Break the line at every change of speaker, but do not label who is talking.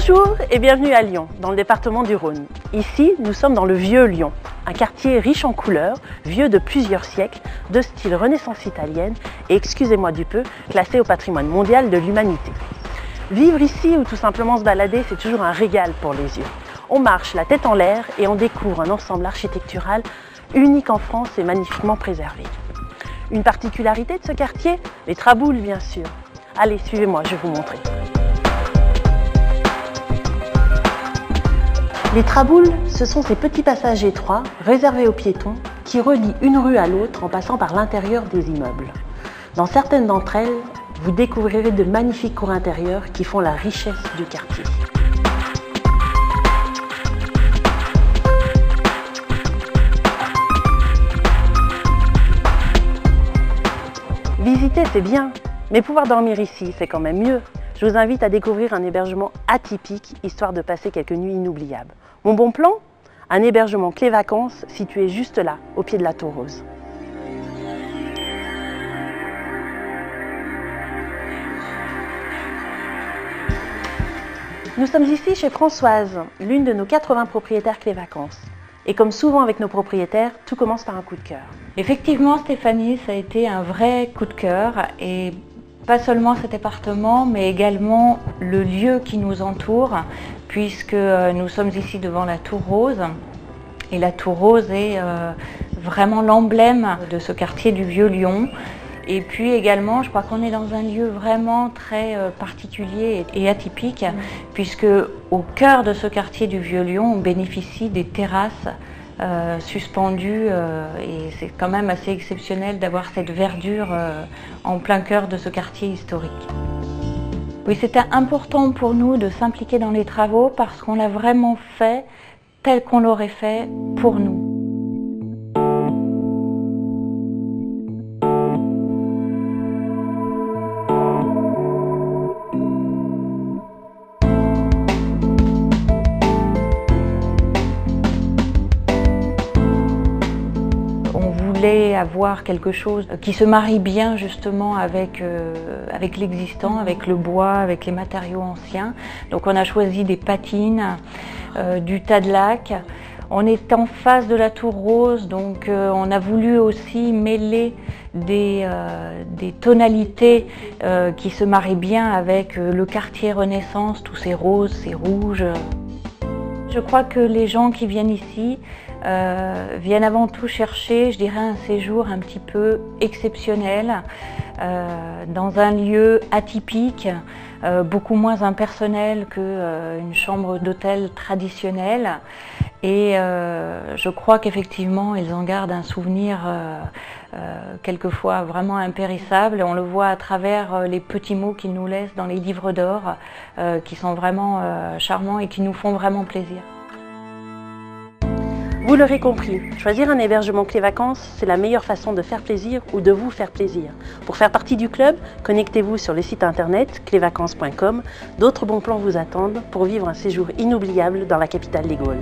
Bonjour et bienvenue à Lyon, dans le département du Rhône. Ici, nous sommes dans le Vieux Lyon, un quartier riche en couleurs, vieux de plusieurs siècles, de style Renaissance italienne et, excusez-moi du peu, classé au patrimoine mondial de l'humanité. Vivre ici ou tout simplement se balader, c'est toujours un régal pour les yeux. On marche la tête en l'air et on découvre un ensemble architectural unique en France et magnifiquement préservé. Une particularité de ce quartier, les traboules bien sûr. Allez, suivez-moi, je vais vous montrer. Les traboules, ce sont ces petits passages étroits, réservés aux piétons, qui relient une rue à l'autre en passant par l'intérieur des immeubles. Dans certaines d'entre elles, vous découvrirez de magnifiques cours intérieures qui font la richesse du quartier. Visiter, c'est bien, mais pouvoir dormir ici, c'est quand même mieux. Je vous invite à découvrir un hébergement atypique, histoire de passer quelques nuits inoubliables. Mon bon plan? Un hébergement Clé Vacances situé juste là, au pied de la Tour Rose. Nous sommes ici chez Françoise, l'une de nos 80 propriétaires Clé Vacances. Et comme souvent avec nos propriétaires, tout commence par un coup de cœur.
Effectivement, Stéphanie, ça a été un vrai coup de cœur, et pas seulement cet appartement, mais également le lieu qui nous entoure, puisque nous sommes ici devant la Tour Rose. Et la Tour Rose est vraiment l'emblème de ce quartier du Vieux Lyon. Et puis également, je crois qu'on est dans un lieu vraiment très particulier et atypique, puisque au cœur de ce quartier du Vieux Lyon, on bénéficie des terrasses suspendues, et c'est quand même assez exceptionnel d'avoir cette verdure en plein cœur de ce quartier historique. Oui, c'était important pour nous de s'impliquer dans les travaux parce qu'on l'a vraiment fait tel qu'on l'aurait fait pour nous. Avoir quelque chose qui se marie bien justement avec l'existant, avec le bois, avec les matériaux anciens. Donc on a choisi des patines, du tas de lac. On est en face de la Tour Rose, donc on a voulu aussi mêler des tonalités qui se marient bien avec le quartier Renaissance, tous ces roses, ces rouges. Je crois que les gens qui viennent ici viennent avant tout chercher, je dirais, un séjour un petit peu exceptionnel, dans un lieu atypique, beaucoup moins impersonnel qu'une chambre d'hôtel traditionnelle. Et je crois qu'effectivement, ils en gardent un souvenir quelquefois vraiment impérissable. On le voit à travers les petits mots qu'ils nous laissent dans les livres d'or, qui sont vraiment charmants et qui nous font vraiment plaisir.
Vous l'aurez compris, choisir un hébergement Clé Vacances, c'est la meilleure façon de faire plaisir ou de vous faire plaisir. Pour faire partie du club, connectez-vous sur le site internet clevacances.com. D'autres bons plans vous attendent pour vivre un séjour inoubliable dans la capitale des Gaules.